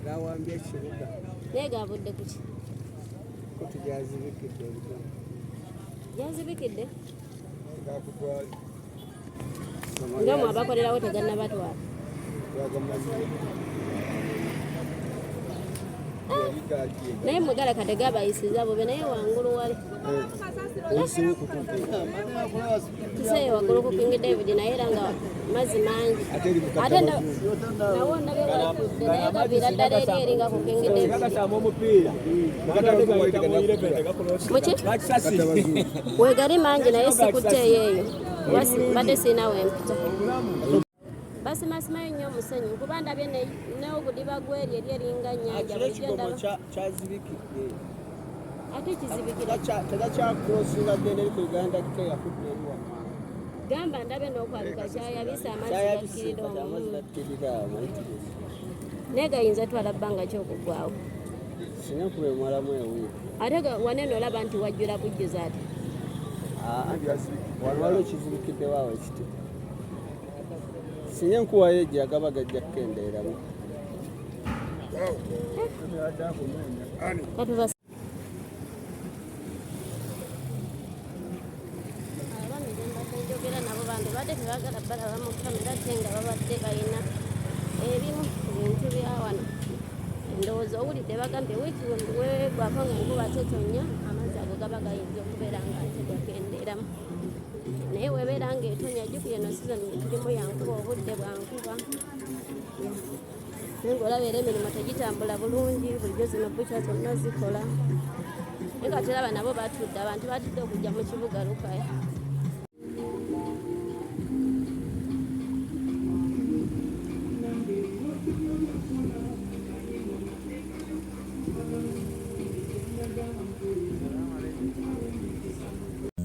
gawambye ekibuga naye gaavudde ku ki kuti gyazibikidde ebigamba gyazibikidde gakutwala nga mwe abakolerawo tegannabatwala naye mwegaleka tegabayisiza bube naye wangulu wali kiseeyo waggulu ku King David naye era nga mazzi mangi ate nawo ndabye watudde naye gaviira ddala eri eringa ku King David muki weegali mangi naye sikutteeyo eyo badde siinawo empita basimasimayo nnyo omusenyu kuba ndabye n'obudiba gweri eri eringa nnyanja bulijendaba kyazibikidde ate kizibikira tegakyakulosinga ddene eri ku Uganda ke yakudde eriwa gamba ndabe n'okwaluka kyayabisa amazzi gakkirira naye gayinza twala bbanga kyokugwawo singa kuba emalamu ewiiki ate wanene olaba nti wajjula bujjuza ati waliwo ekizibikiddewo awo ekiti singa enkuwayo ejja agaba gajja kukendeeramu njogera nabo bantu badde tebagala balaba mu kamera ate nga babadde balina ebimu ku bintu bya wano endowooza owulidde bagambye wiiki wegwako nga enkuba tetonya amazzi ago gaba gayinza okubeera nga ate gakendeeramu naye webeera nga etonya jjukira eno sizoni tulimu yankuba obudde bwankuba naye ngaolaba era emirimu tegitambula bulungi bulijjo zino bukya zonna zikola naye nga teraba nabo batudde abantu batudde okujja mu kibuga lukaya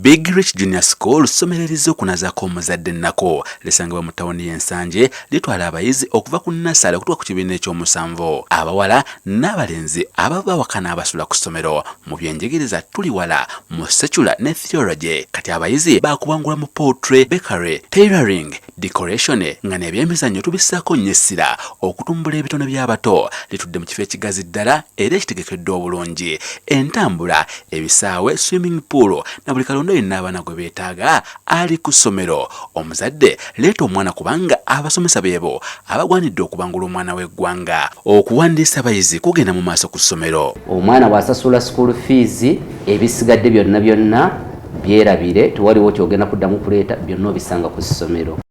Big Rich Junior School somereriza okunazaako omuzadde nnako lisangibwa mu tawuni y'Ensanje litwala abayizi okuva ku nnasale okutuuka ku kibiina eky'omusanvu abawala n'abalenzi abava waka n'abasula ku ssomero mu byenjigiriza tuli wala mu secular ne theology kati abayizi baakubangula mu poetry bakery tailoring decoration nga n'ebyemizannyo tubissaako nnyo essira okutumbula ebitono by'abato litudde mu kifo ekigazi ddala era ekitegekeddwa obulungi entambula ebisaawe swimming pool na buli kalondo yenna abaana gwe beetaaga ali ku ssomero omuzadde leeta omwana kubanga abasomesa beebo abagwanidde okubangula omwana w'eggwanga okuwandiisa abayizi kugenda mu maaso ku ssomero omwana bw'asasula school fees ebisigadde byonna byerabire tewaliwo kyogenda kuddamu kuleeta byonna obisanga ku ssomero